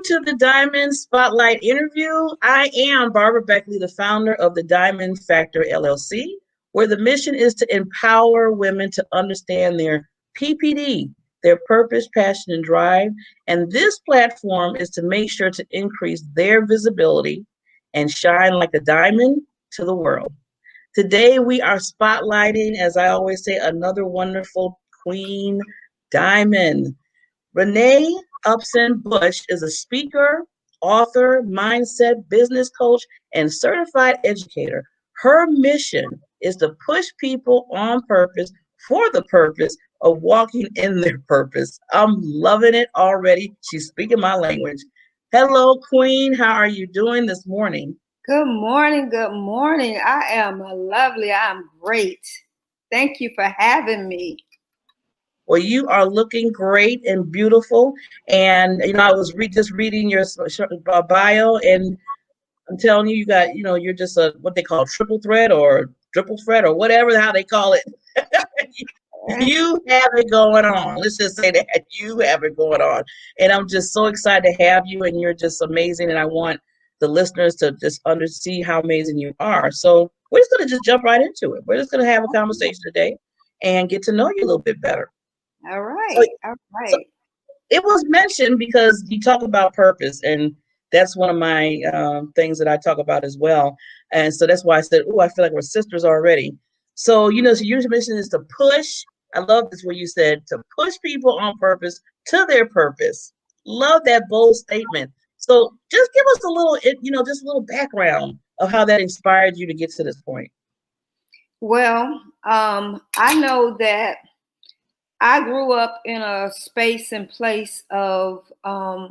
to the Diamond Spotlight interview. I am Barbara Beckley, the founder of the Diamond Factor LLC, where the mission is to empower women to understand their PPD, their purpose, passion, and drive. And this platform is to make sure to increase their visibility and shine like a diamond to the world. Today, we are spotlighting, as I always say, another wonderful queen diamond. Rynette Upson-Bush is a speaker, author, mindset, business coach, and certified educator. Her mission is to push people on purpose for the purpose of walking in their purpose. I'm loving it already. She's speaking my language. Hello, Queen. How are you doing this morning? Good morning. Good morning. I am lovely. I'm great. Thank you for having me. Well, you are looking great and beautiful. And, I was just reading your bio, and I'm telling you, you got, you're just a, what they call triple threat or triple threat or whatever, how they call it. You have it going on. Let's just say that you have it going on. And I'm just so excited to have you, and you're just amazing. And I want the listeners to just see how amazing you are. So we're just going to just jump right into it. We're just going to have a conversation today and get to know you a little bit better. All So, right. All right. so it was mentioned because you talk about purpose, and that's one of my things that I talk about as well. And so that's why I said, oh, I feel like we're sisters already. So, so your mission is to push. I love this where you said to push people on purpose to their purpose. Love that bold statement. So just give us a little, just a little background of how that inspired you to get to this point. Well, I know that I grew up in a space and place of, I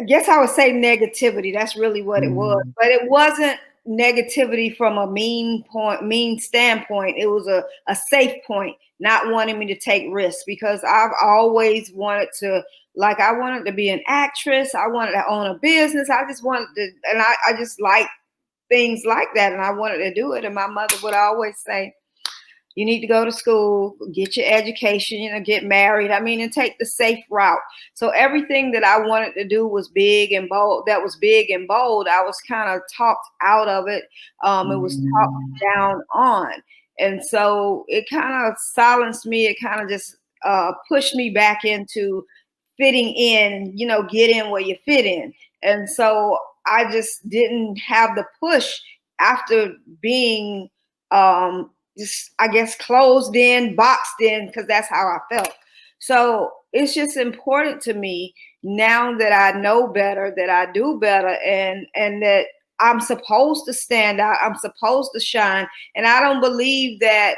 guess I would say negativity. That's really what it was. But it wasn't negativity from a mean standpoint. It was a safe point, not wanting me to take risks, because I've always wanted to, I wanted to be an actress. I wanted to own a business. I just wanted to, and I just like things like that. And I wanted to do it. And my mother would always say, you need to go to school, get your education, get married. And take the safe route. So everything that I wanted to do was big and bold. That was big and bold. I was kind of talked out of it. It was talked down on. And so it kind of silenced me. It kind of just pushed me back into fitting in and, get in where you fit in. And so I just didn't have the push after being just, I guess, closed in, boxed in, because that's how I felt. So it's just important to me now that I know better, that I do better, and that I'm supposed to stand out. I'm supposed to shine. And I don't believe that,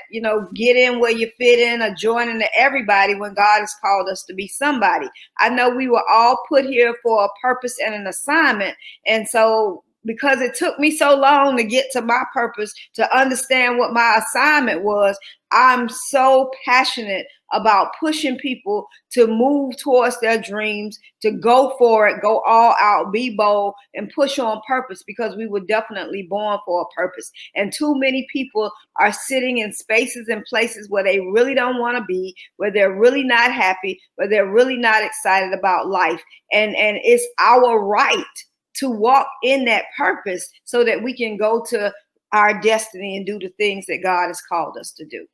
get in where you fit in or join into everybody when God has called us to be somebody. I know we were all put here for a purpose and an assignment. And so because it took me so long to get to my purpose, to understand what my assignment was, I'm so passionate about pushing people to move towards their dreams, to go for it, go all out, be bold, and push on purpose, because we were definitely born for a purpose. And too many people are sitting in spaces and places where they really don't want to be, where they're really not happy, where they're really not excited about life. And it's our right to walk in that purpose so that we can go to our destiny and do the things that God has called us to do.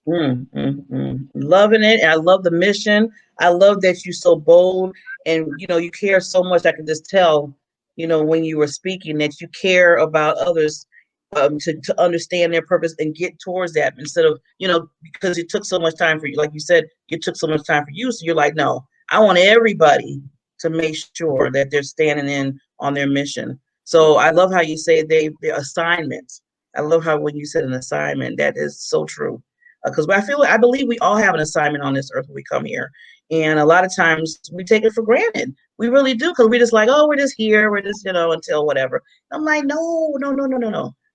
Loving it. I love the mission. I love that you're so bold and, you care so much. I can just tell, when you were speaking, that you care about others to understand their purpose and get towards that instead of, because it took so much time for you. Like you said, it took so much time for you. So you're like, no, I want everybody to make sure that they're standing in on their mission. So I love how you say their assignments. I love how when you said an assignment, that is so true. Because I believe we all have an assignment on this earth when we come here. And a lot of times we take it for granted. We really do, because we're just like, oh, we're just here. We're just, until whatever. I'm like, no.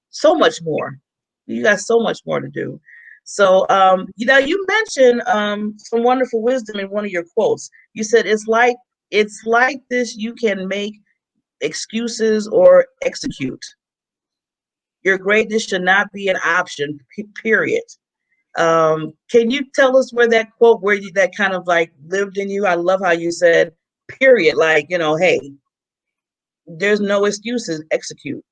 So much more. You got so much more to do. So, you mentioned some wonderful wisdom in one of your quotes. You said, it's like this, you can make excuses or execute. Your greatness should not be an option, period. Can you tell us where that quote, that kind of like lived in you? I love how you said, period. Like, hey, there's no excuses, execute.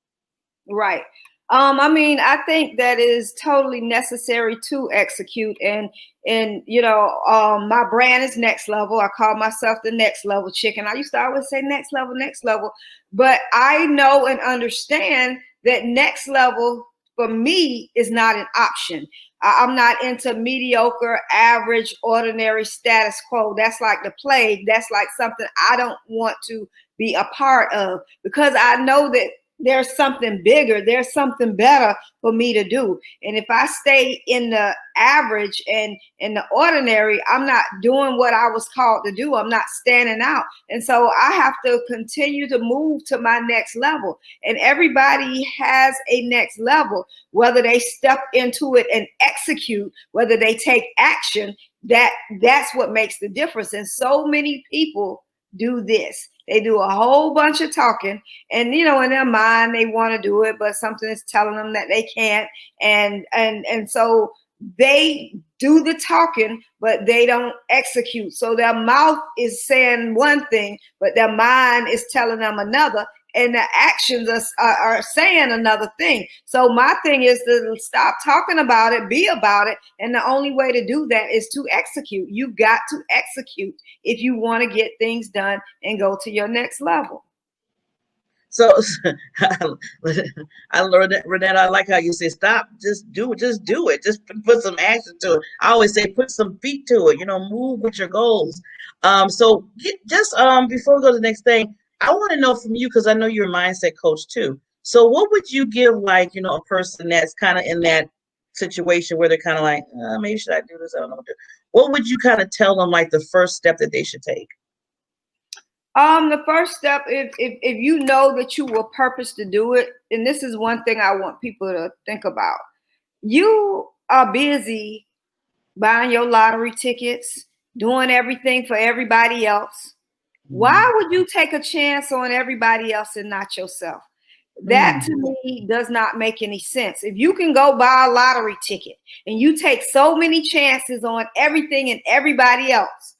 Right. I mean, I think that is totally necessary to execute. And my brand is next level. I call myself the next level chicken. I used to always say next level. But I know and understand that next level for me is not an option. I'm not into mediocre, average, ordinary, status quo. That's like the plague. That's like something I don't want to be a part of, because I know that there's something bigger, there's something better for me to do. And if I stay in the average and in the ordinary, I'm not doing what I was called to do. I'm not standing out. And so I have to continue to move to my next level. And everybody has a next level, whether they step into it and execute, whether they take action, that's what makes the difference. And so many people do this. They do a whole bunch of talking, and in their mind they want to do it, but something is telling them that they can't. And so they do the talking, but they don't execute. So their mouth is saying one thing, but their mind is telling them another, and the actions are saying another thing. So my thing is to stop talking about it, be about it. And the only way to do that is to execute. You've got to execute if you want to get things done and go to your next level. So I learned that, Rynette, I like how you say stop, just do it, just put some action to it. I always say put some feet to it, move with your goals. So just before we go to the next thing, I want to know from you, because I know you're a mindset coach too. So what would you give, like, a person that's kind of in that situation where they're kind of like, maybe should I do this? I don't know what to do. What would you kind of tell them, like, the first step that they should take? The first step, if you know that you were purposed to do it, and this is one thing I want people to think about. You are busy buying your lottery tickets, doing everything for everybody else. Why would you take a chance on everybody else and not yourself? That to me does not make any sense. If you can go buy a lottery ticket and you take so many chances on everything and everybody else,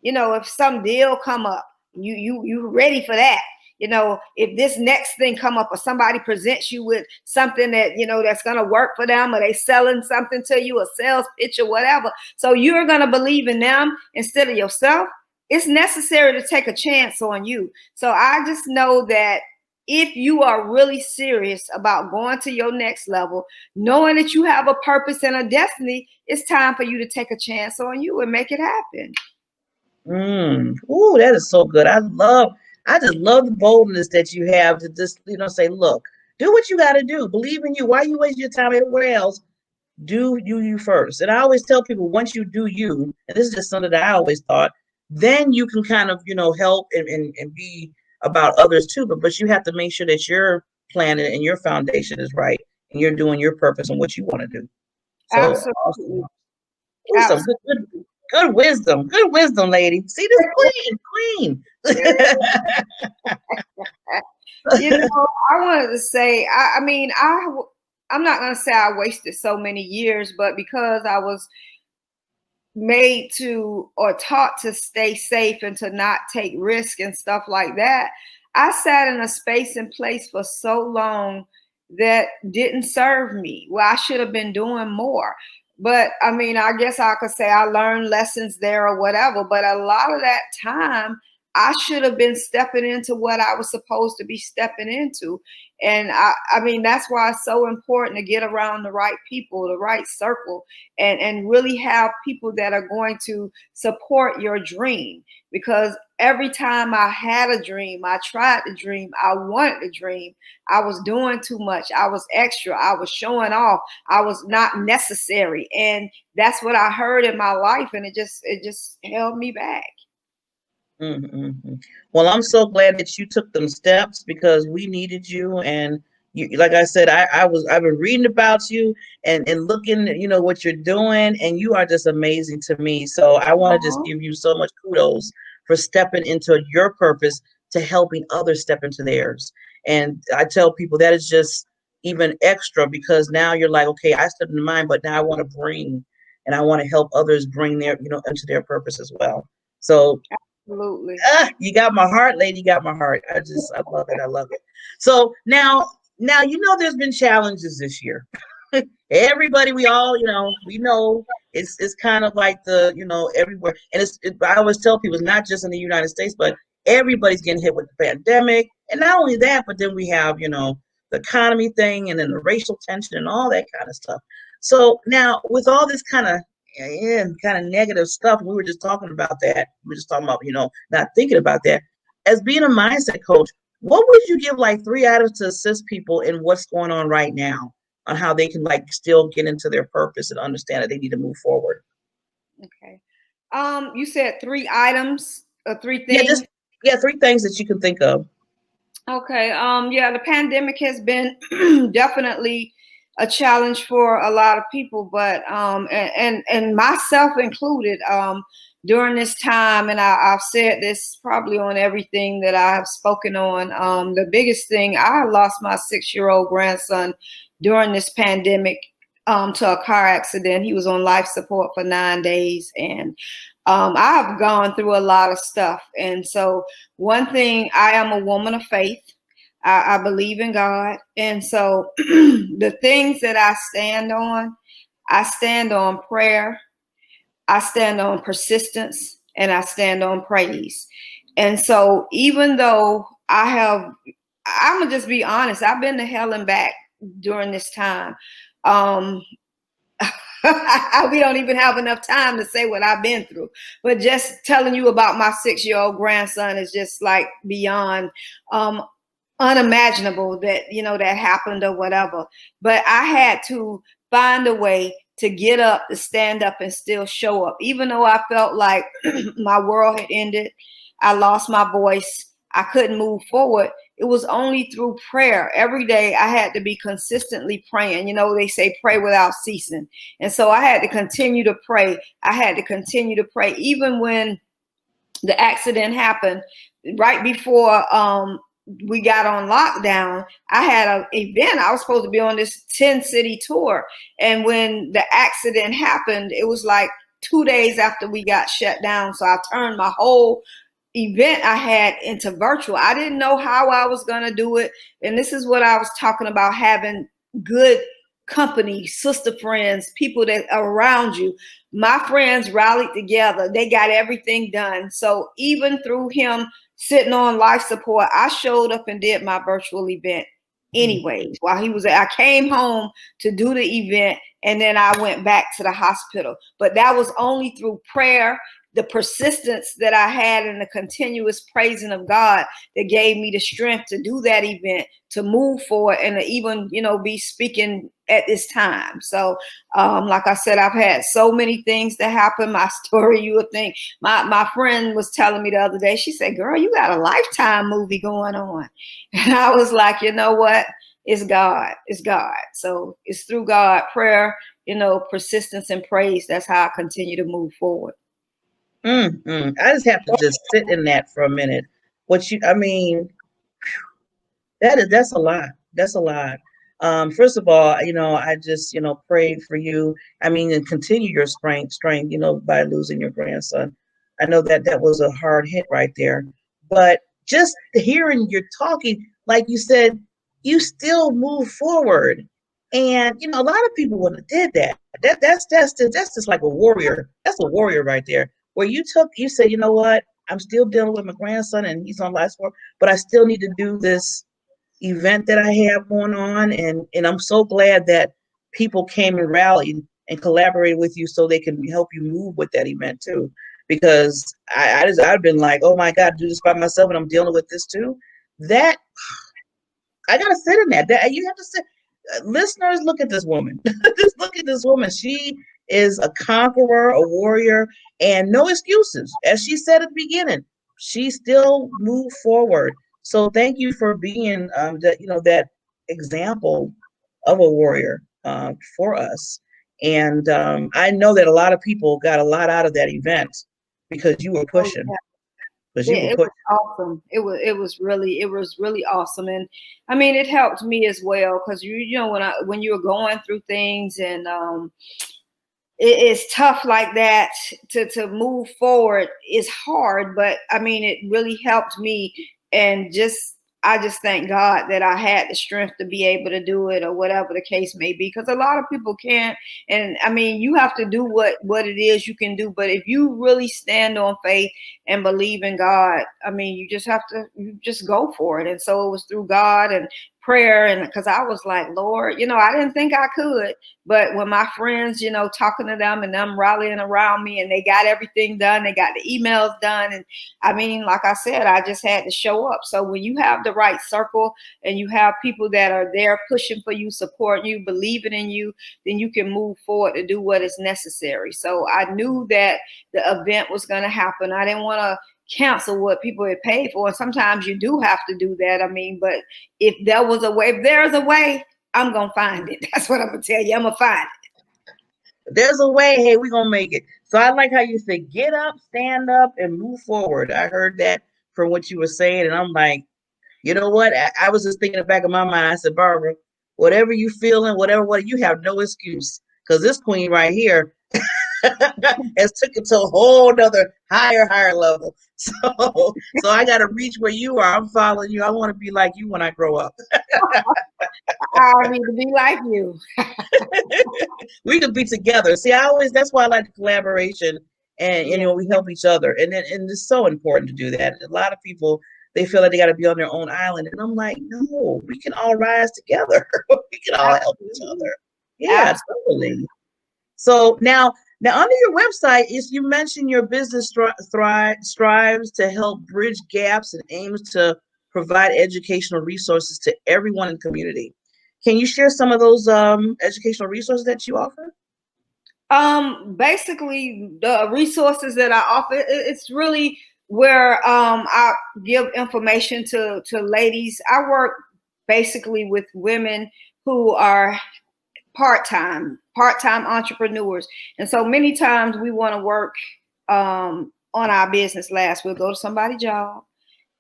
if some deal come up, you ready for that. If this next thing come up or somebody presents you with something that, that's going to work for them, or they selling something to you, a sales pitch or whatever. So you're going to believe in them instead of yourself. It's necessary to take a chance on you. So I just know that if you are really serious about going to your next level, knowing that you have a purpose and a destiny, it's time for you to take a chance on you and make it happen. Ooh, that is so good. I just love the boldness that you have to just, say, look, do what you got to do. Believe in you. Why you waste your time everywhere else? Do you first. And I always tell people, once you do you, and this is just something that I always thought, then you can kind of, help and be about others too. But you have to make sure that your plan and your foundation is right, and you're doing your purpose and what you want to do. So Absolutely. awesome. Ooh, some good wisdom, lady. See this queen. I wanted to say, I'm not going to say I wasted so many years, but because I was made to or taught to stay safe and to not take risk and stuff like that, I sat in a space and place for so long that didn't serve me. Well, I should have been doing more. But I guess I could say I learned lessons there or whatever. But a lot of that time, I should have been stepping into what I was supposed to be stepping into. And that's why it's so important to get around the right people, the right circle, and really have people that are going to support your dream. Because every time I had a dream, I tried to dream, I wanted to dream, I was doing too much, I was extra, I was showing off, I was not necessary. And that's what I heard in my life, and it just held me back. Well, I'm so glad that you took them steps, because we needed you. And you, like I said, I've been reading about you and looking, what you're doing, and you are just amazing to me. So I want to just give you so much kudos for stepping into your purpose, to helping others step into theirs. And I tell people that is just even extra, because now you're like, okay, I stepped into mine, but now I want to bring, and I want to help others bring their, into their purpose as well. So Absolutely. You got my heart, lady. You got my heart. I love it. I love it. So now there's been challenges this year. Everybody, we know it's kind of like everywhere, and I always tell people it's not just in the United States, but everybody's getting hit with the pandemic, and not only that, but then we have the economy thing, and then the racial tension and all that kind of stuff. So now with all this kind of negative stuff, we were just talking about that. We were just talking about not thinking about that. As being a mindset coach, what would you give like 3 items to assist people in what's going on right now, on how they can like still get into their purpose and understand that they need to move forward? Okay. You said 3 items or 3 Yeah, things. just 3 things that you can think of. Okay. Yeah, the pandemic has been definitely a challenge for a lot of people, but and myself included, during this time, and I've said this probably on everything that I have spoken on. The biggest thing, I lost my 6-year-old grandson during this pandemic, to a car accident. He was on life support for 9 days, and I've gone through a lot of stuff. And so, one thing, I am a woman of faith. I believe in God. And so, the things that I stand on prayer, I stand on persistence, and I stand on praise. And so, even though I'm going to just be honest, I've been to hell and back during this time. Um, we don't even have enough time to say what I've been through. But just telling you about my 6-year-old grandson is just like beyond unimaginable that that happened or whatever. But I had to find a way to get up, to stand up, and still show up, even though I felt like my world had ended. I lost my voice. I couldn't move forward. It was only through prayer. Every day I had to be consistently praying. They say pray without ceasing. And so I had to continue to pray. I had to continue to pray. Even when the accident happened, right before we got on lockdown, I had an event. I was supposed to be on this 10-city tour. And when the accident happened, it was like 2 days after we got shut down. So I turned my whole event I had into virtual. I didn't know how I was going to do it. And this is what I was talking about, having good company, sister friends, people that are around you. My friends rallied together. They got everything done. So even through him sitting on life support, I showed up and did my virtual event anyways. While he was there, I came home to do the event, and then I went back to the hospital. But that was only through prayer, the persistence that I had, and the continuous praising of God that gave me the strength to do that event, to move forward, and to even, be speaking at this time. So, like I said, I've had so many things that happen. My story, you would think, my friend was telling me the other day, she said, girl, you got a Lifetime movie going on. And I was like, you know what? It's God. It's God. So it's through God, prayer, persistence and praise. That's how I continue to move forward. I just have to just sit in that for a minute. I mean, that's a lot. That's a lot. First of all, I just, prayed for you. I mean, and continue your strength, by losing your grandson. I know that was a hard hit right there, but just hearing you talking, like you said, you still move forward. And, a lot of people wouldn't have did that. That's just like a warrior. That's a warrior right there. Where you said, you know what? I'm still dealing with my grandson and he's on life support, but I still need to do this event that I have going on, and I'm so glad that people came and rallied and collaborated with you so they can help you move with that event too. Because I've been like, oh my God, do this by myself, and I'm dealing with this too. That I gotta sit in that. That you have to sit. Listeners, look at this woman. Just look at this woman. She is a conqueror, a warrior, and no excuses. As she said at the beginning, she still moved forward. So thank you for being that example of a warrior for us. And I know that a lot of people got a lot out of that event because you were Oh, pushing. yeah. Because you were It pushing. was awesome. It was really awesome. And I mean, it helped me as well, because when you were going through things, and it's tough like that to move forward. Is hard, but I mean, it really helped me. And I just thank God that I had the strength to be able to do it, or whatever the case may be, because a lot of people can't. And I mean, you have to do what it is you can do, but if you really stand on faith and believe in God, I mean, you just go for it. And so it was through God and prayer, and because I was like, Lord, I didn't think I could. But when my friends, talking to them and them rallying around me, and they got everything done, they got the emails done. And I mean, like I said, I just had to show up. So when you have the right circle and you have people that are there pushing for you, supporting you, believing in you, then you can move forward to do what is necessary. So I knew that the event was going to happen. I didn't want to cancel what people had paid for. And sometimes you do have to do that. I mean, but if there's a way, I'm going to find it. That's what I'm going to tell you. I'm going to find it. There's a way. Hey, we're going to make it. So I like how you say, get up, stand up, and move forward. I heard that from what you were saying. And I'm like, you know what? I was just thinking in the back of my mind. I said, Barbara, whatever you feeling, what you have no excuse. Because this queen right here has took it to a whole nother higher level. So I got to reach where you are. I'm following you. I want to be like you when I grow up. I need to be like you. We could be together. See, that's why I like the collaboration, and we help each other. And it's so important to do that. A lot of people, they feel like they got to be on their own island. And I'm like, no, we can all rise together. We can all help each other. Yeah, totally. So now under your website, you mentioned your business strives to help bridge gaps and aims to provide educational resources to everyone in the community. Can you share some of those educational resources that you offer? Basically, the resources that I offer, it's really where I give information to ladies. I work basically with women who are part-time entrepreneurs. And so many times we want to work on our business last. We'll go to somebody's job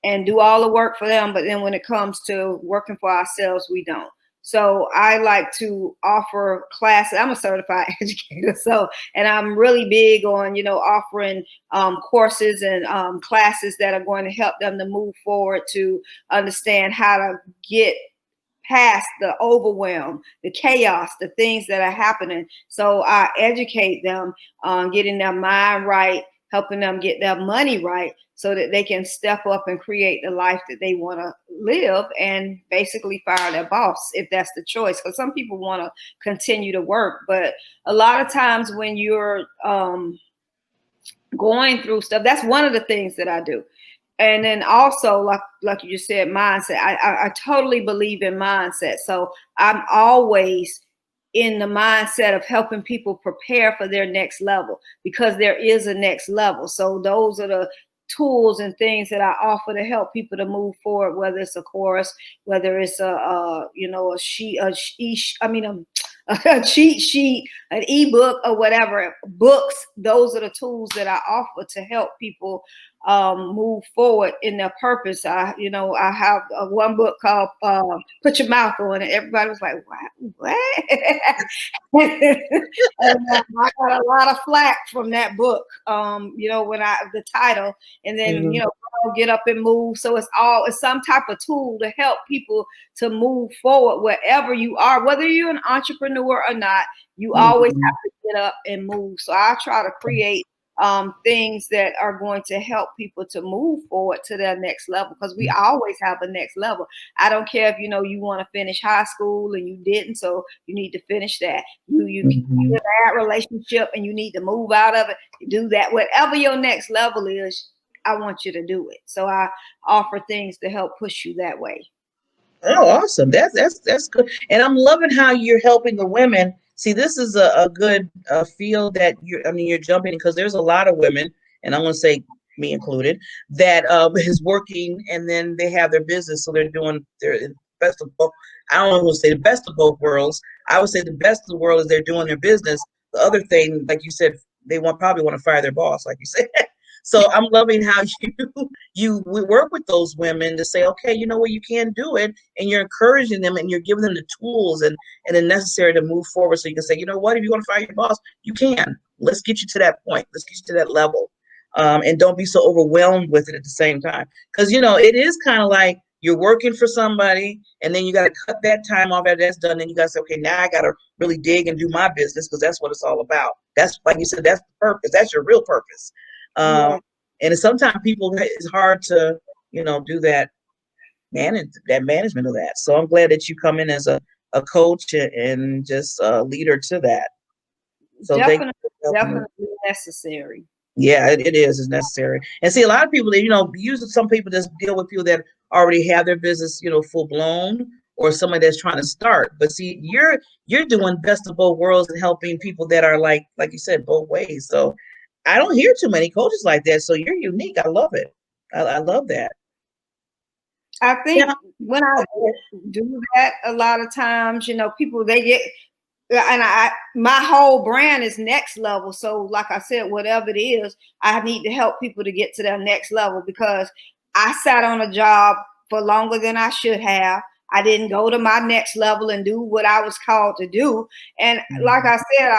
and do all the work for them. But then when it comes to working for ourselves, we don't. So I like to offer classes. I'm a certified educator. And I'm really big on, offering courses and classes that are going to help them to move forward, to understand how to get past the overwhelm, the chaos, the things that are happening. So I educate them on getting their mind right, helping them get their money right, so that they can step up and create the life that they want to live, and basically fire their boss if that's the choice. Because some people want to continue to work, but a lot of times when you're going through stuff, that's one of the things that I do. And then also, like you just said, mindset. I totally believe in mindset. So I'm always in the mindset of helping people prepare for their next level, because there is a next level. So those are the tools and things that I offer to help people to move forward, whether it's a course, whether it's a cheat sheet, an ebook, or whatever. Books, those are the tools that I offer to help people move forward in their purpose. I have one book called Put Your Mouth On It. Everybody was like, what? And I got a lot of flack from that book, when the title, and then, Get Up and Move. So it's some type of tool to help people to move forward wherever you are, whether you're an entrepreneur or not. You always have to get up and move. So I try to create things that are going to help people to move forward to their next level, because we always have a next level. I don't care if you want to finish high school and you didn't, so you need to finish that. You in a bad relationship and you need to move out of it, do that. Whatever your next level is, I want you to do it. So I offer things to help push you that way. Oh, awesome. That's good. And I'm loving how you're helping the women. See, this is a good field that you're jumping in, because there's a lot of women, and I'm going to say me included, that is working, and then they have their business. So they're doing their best of both. I don't want to say the best of both worlds. I would say the best of the world is they're doing their business. The other thing, like you said, they probably want to fire their boss, like you said. So I'm loving how we work with those women to say, okay, you know what, you can do it, and you're encouraging them and you're giving them the tools and the necessary to move forward. So you can say, you know what, if you want to fire your boss, you can. Let's get you to that point. Let's get you to that level. And don't be so overwhelmed with it at the same time. Because, you know, it is kind of like you're working for somebody and then you got to cut that time off after that's done. Then you got to say, okay, now I got to really dig and do my business because that's what it's all about. That's, like you said, that's the purpose. That's your real purpose. Yeah. And sometimes people, it's hard to, you know, do that, management of that. So I'm glad that you come in as a coach and just a leader to that. So thank Definitely, you. definitely necessary. Yeah, it is. It's necessary. And see, a lot of people, you know, usually some people just deal with people that already have their business, you know, full blown, or somebody that's trying to start. But see, you're doing best of both worlds and helping people that are like you said, both ways. So I don't hear too many coaches like that. So you're unique. I love it. I love that. I Yeah. think when I do that, a lot of times, you know, people they get, and my whole brand is next level. So like I said, whatever it is, I need to help people to get to their next level because I sat on a job for longer than I should have. I didn't go to my next level and do what I was called to do. And like I said,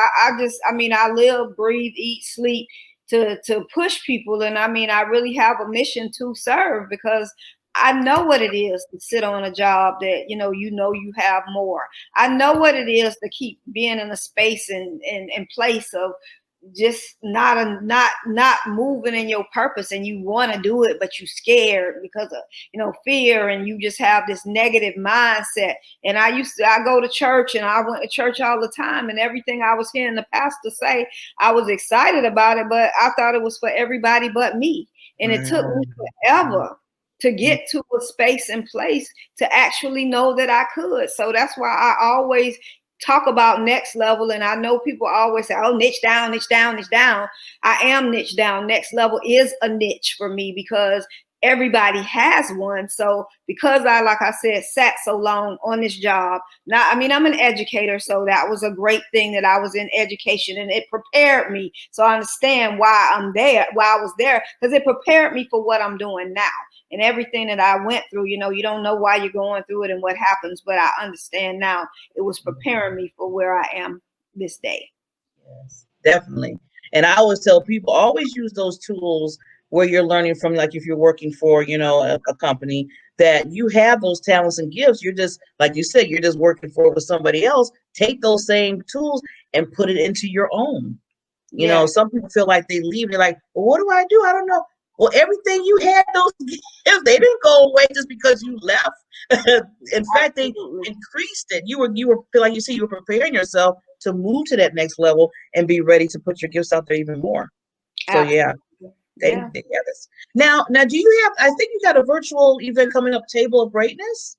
I mean, I live, breathe, eat, sleep to push people. And I mean, I really have a mission to serve because I know what it is to sit on a job that, you know, you have more. I know what it is to keep being in a space and place of just not moving in your purpose, and you want to do it but you scared because of fear, and you just have this negative mindset. And I go to church, and I went to church all the time, and everything I was hearing the pastor say, I was excited about it, but I thought it was for everybody but me. And it took me forever to get to a space and place to actually know that I could. So that's why I always talk about next level. And I know people always say, oh, niche down, niche down, niche down. I am niche down. Next level is a niche for me because everybody has one. So because like I said, sat so long on this job. Now, I mean, I'm an educator, so that was a great thing that I was in education, and it prepared me. So I understand why I'm there, why I was there, because it prepared me for what I'm doing now. And everything that I went through, you don't know why you're going through it and what happens, but I understand now it was preparing me for where I am this day. Yes, definitely. And I always tell people, always use those tools where you're learning from, like if you're working for, a company, that you have those talents and gifts. You're just, like you said, you're just working for with somebody else. Take those same tools and put it into your own. Yes. Some people feel like they leave. They're like, well, what do I do? I don't know. Well, everything you had, those gifts, they didn't go away just because you left. In fact, they increased it. You were feel like you see, you were preparing yourself to move to that next level and be ready to put your gifts out there even more. So yeah, Yeah. Now, do you have? I think you got a virtual event coming up, Table of Greatness.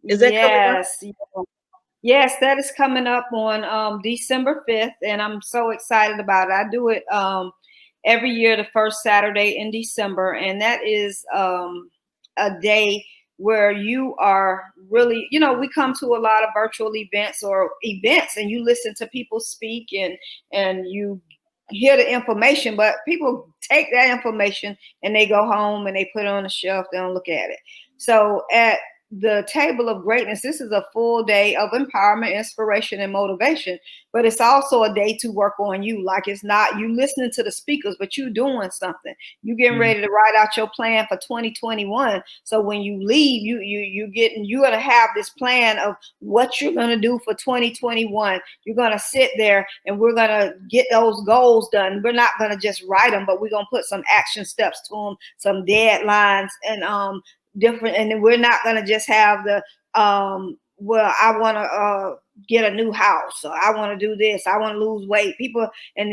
Is that coming up? Yes. Yes, that is coming up on December 5th, and I'm so excited about it. I do it every year, the first Saturday in December, and that is a day where you are really, we come to a lot of virtual events and you listen to people speak and you hear the information, but people take that information and they go home and they put it on the shelf. They don't look at it. So at the Table of Greatness, this is a full day of empowerment, inspiration, and motivation, but it's also a day to work on you. Like, it's not you listening to the speakers, but you doing something. You getting ready to write out your plan for 2021. So when you leave, you're gonna have this plan of what you're gonna do for 2021. You're gonna sit there and we're gonna get those goals done. We're not gonna just write them, but we're gonna put some action steps to them, some deadlines, and different. And then we're not going to just have the well, I want to get a new house, or I want to do this, I want to lose weight. People, and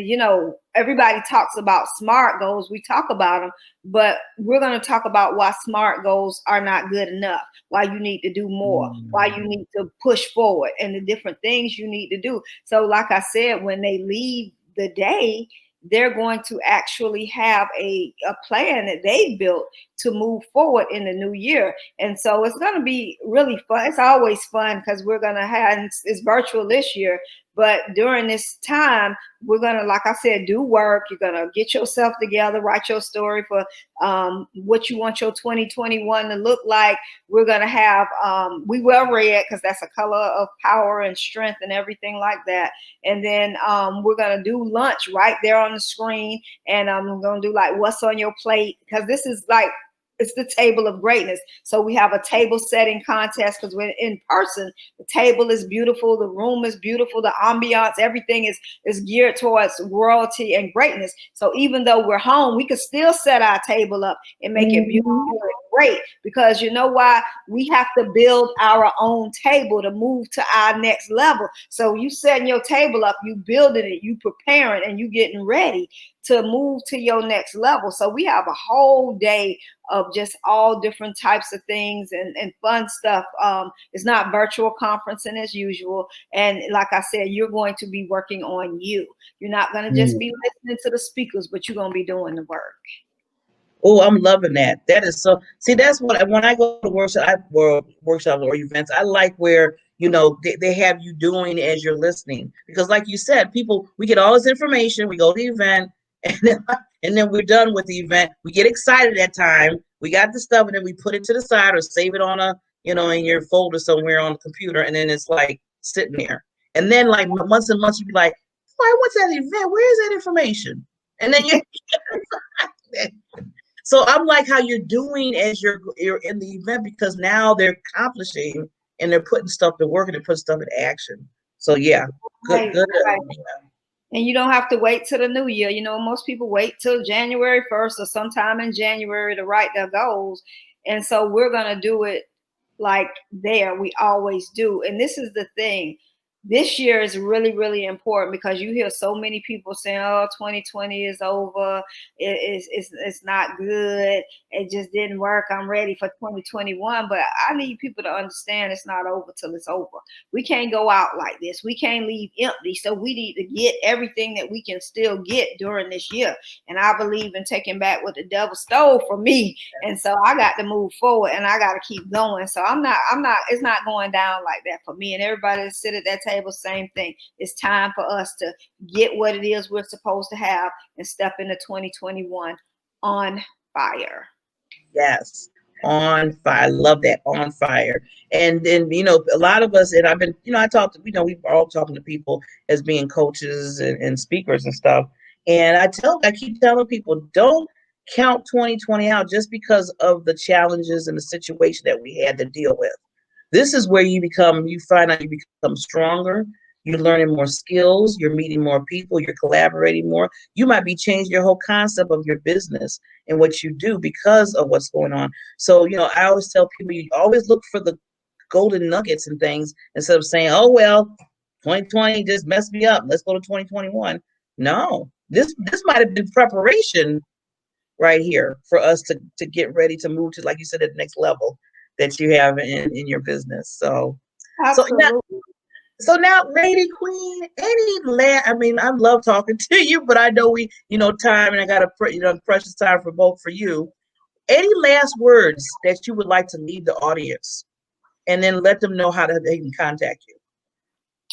everybody talks about SMART goals. We talk about them, but we're going to talk about why SMART goals are not good enough, why you need to do more, why you need to push forward, and the different things you need to do. So like I said, when they leave the day, they're going to actually have a plan that they built to move forward in the new year. And so it's going to be really fun. It's always fun because we're going to have, it's virtual this year, But during this time, we're going to, like I said, do work. You're going to get yourself together, write your story for what you want your 2021 to look like. We're going to have, we wear red because that's a color of power and strength and everything like that. And then we're going to do lunch right there on the screen. And I'm going to do like what's on your plate, because this is like, it's the table of greatness. So we have a table setting contest because we're in person. The table is beautiful. The room is beautiful. The ambiance, everything is geared towards royalty and greatness. So even though we're home, we can still set our table up and make it beautiful and great, because you know why? We have to build our own table to move to our next level. So you setting your table up, you building it, you preparing, and you getting ready to move to your next level. So we have a whole day of just all different types of things and fun stuff. It's not virtual conferencing as usual. And like I said, you're going to be working on you. You're not going to just be listening to the speakers, but you're going to be doing the work. Oh, I'm loving that. That is so. See, that's what when I go to workshops or events, I like where they have you doing as you're listening, because, like you said, people, we get all this information, we go to the event, and then we're done with the event. We get excited at time. We got the stuff, and then we put it to the side or save it on in your folder somewhere on the computer, and then it's like sitting there. And then like months and months, you be like, "Why? What's that event? Where is that information?" And then you. So I'm like how you're doing as you're in the event, because now they're accomplishing and they're putting stuff to work and they're putting stuff in action. So yeah, good. Right. And you don't have to wait till the new year. Most people wait till January 1st or sometime in January to write their goals. And so we're going to do it like there. We always do. And this is the thing. This year is really, really important, because you hear so many people saying, "Oh, 2020 is over. It's not good. It just didn't work. I'm ready for 2021." But I need people to understand it's not over till it's over. We can't go out like this. We can't leave empty. So we need to get everything that we can still get during this year. And I believe in taking back what the devil stole from me. And so I got to move forward and I got to keep going. So it's not going down like that for me. And everybody that sit at that table, same thing. It's time for us to get what it is we're supposed to have and step into 2021 on fire. Yes, on fire. I love that, on fire. And then a lot of us, and I've been, I talk to, we're all talking to people as being coaches and speakers and stuff. And I keep telling people, don't count 2020 out just because of the challenges and the situation that we had to deal with. This is where you find out you become stronger. You're learning more skills. You're meeting more people. You're collaborating more. You might be changing your whole concept of your business and what you do because of what's going on. So, I always tell people, you always look for the golden nuggets and things instead of saying, "Oh, well, 2020 just messed me up. Let's go to 2021." No, this might have been preparation right here for us to get ready to move to, like you said, at the next level that you have in your business. So now, Lady Queen, I mean, I love talking to you, but I know time, and I got a precious time for you. Any last words that you would like to leave the audience, and then let them know how they can contact you?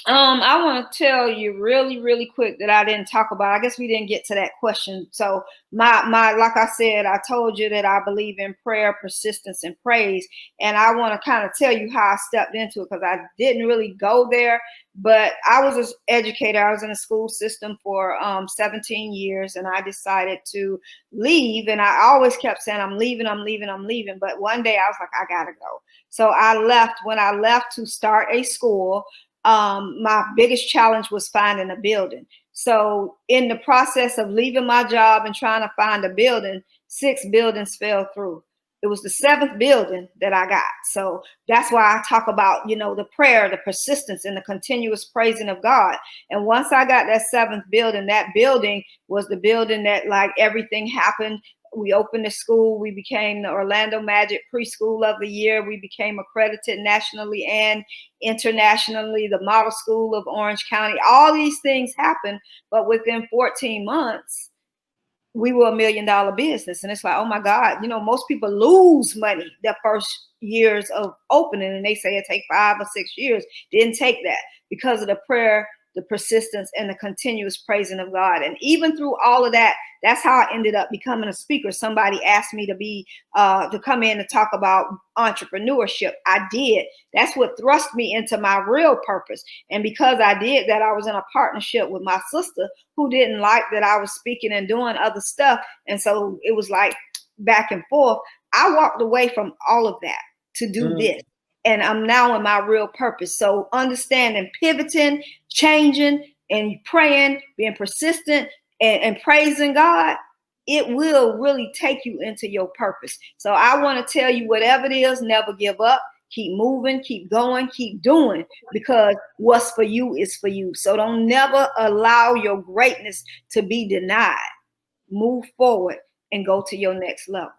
I want to tell you really, really quick that I didn't talk about. I guess we didn't get to that question. So my like I said, I told you that I believe in prayer, persistence, and praise. And I want to kind of tell you how I stepped into it, because I didn't really go there. But I was an educator. I was in the school system for 17 years, and I decided to leave. And I always kept saying, "I'm leaving, I'm leaving, I'm leaving." But one day I was like, I gotta go. So I left. When I left to start a school, my biggest challenge was finding a building. So in the process of leaving my job and trying to find a building, 6 buildings fell through. It was the 7th building that I got. So that's why I talk about, the prayer, the persistence, and the continuous praising of God. And once I got that 7th building, that building was the building that, like, everything happened. We opened the school. We became the Orlando Magic Preschool of the Year. We became accredited nationally and internationally, the Model School of Orange County. All these things happened, but within 14 months, we were $1 million business. And it's like, oh my God, most people lose money their first years of opening, and they say it take 5 or 6 years. Didn't take that, because of the prayer the persistence, and the continuous praising of God. And even through all of that, that's how I ended up becoming a speaker. Somebody asked me to come in and talk about entrepreneurship. I did. That's what thrust me into my real purpose. And because I did that, I was in a partnership with my sister who didn't like that I was speaking and doing other stuff. And so it was like back and forth. I walked away from all of that to do this. And I'm now in my real purpose. So understanding, pivoting, changing, and praying, being persistent, and praising God, it will really take you into your purpose. So I want to tell you, whatever it is, never give up. Keep moving, keep going, keep doing, because what's for you is for you. So don't never allow your greatness to be denied. Move forward and go to your next level.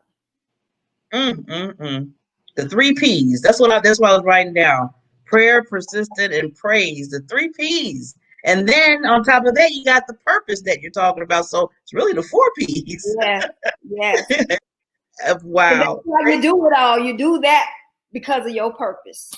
The 3 P's. That's what I was writing down. Prayer, persistent, and praise. The 3 P's. And then on top of that, you got the purpose that you're talking about. So it's really the 4 P's. Yes. Wow. So that's why you do it all. You do that because of your purpose.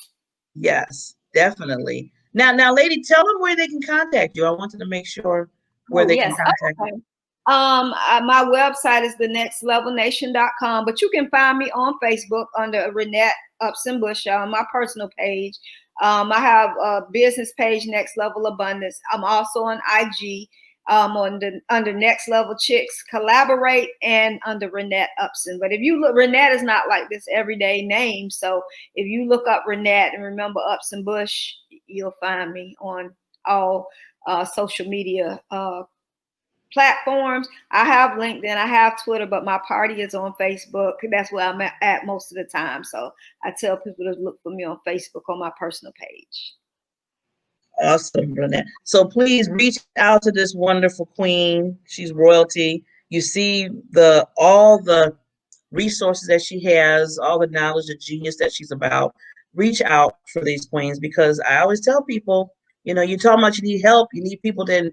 Yes, definitely. Now, lady, tell them where they can contact you. I wanted to make sure where they can contact you. My website is thenextlevelnation.com, but you can find me on Facebook under Rynette Upson-Bush on my personal page. I have a business page, Next Level Abundance. I'm also on IG under Next Level Chicks Collaborate and under Rynette Upson. But if you look, Rynette is not like this everyday name. So if you look up Rynette and remember Upson-Bush, you'll find me on all social media platforms. I have LinkedIn, I have Twitter, but my party is on Facebook. That's where I'm at most of the time. So I tell people to look for me on Facebook on my personal page. Awesome, Rynette. So please reach out to this wonderful queen. She's royalty. You see all the resources that she has, all the knowledge, the genius that she's about. Reach out for these queens, because I always tell people, you're talking about you need help. You need people to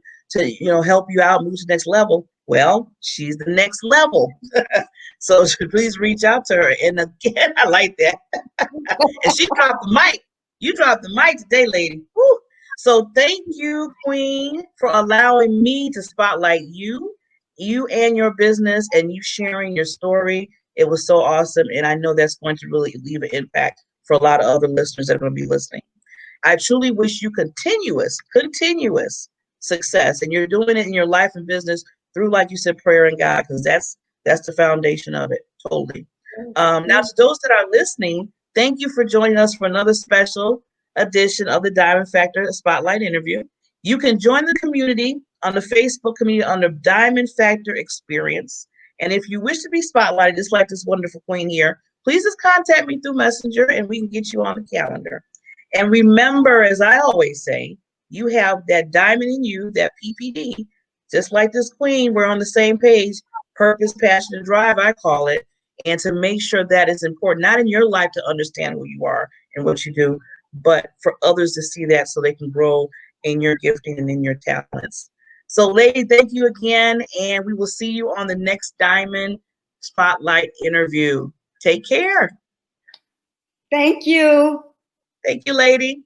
help you out, move to the next level. Well, she's the next level. So please reach out to her. And again, I like that. And she dropped the mic. You dropped the mic today, lady. Woo. So thank you, Queen, for allowing me to spotlight you and your business, and you sharing your story. It was so awesome. And I know that's going to really leave an impact for a lot of other listeners that are going to be listening. I truly wish you continuous success. And you're doing it in your life and business through, like you said, prayer and God, because that's the foundation of it. Totally. Now, to those that are listening, thank you for joining us for another special edition of the Diamond Factor Spotlight interview. You can join the community on the Facebook community under Diamond Factor Experience. And if you wish to be spotlighted, just like this wonderful queen here, please just contact me through Messenger and we can get you on the calendar. And remember, as I always say, you have that diamond in you, that PPD, just like this queen. We're on the same page, purpose, passion, and drive, I call it. And to make sure that is important, not in your life to understand who you are and what you do, but for others to see that so they can grow in your gifting and in your talents. So, lady, thank you again. And we will see you on the next Diamond Spotlight interview. Take care. Thank you. Thank you, lady.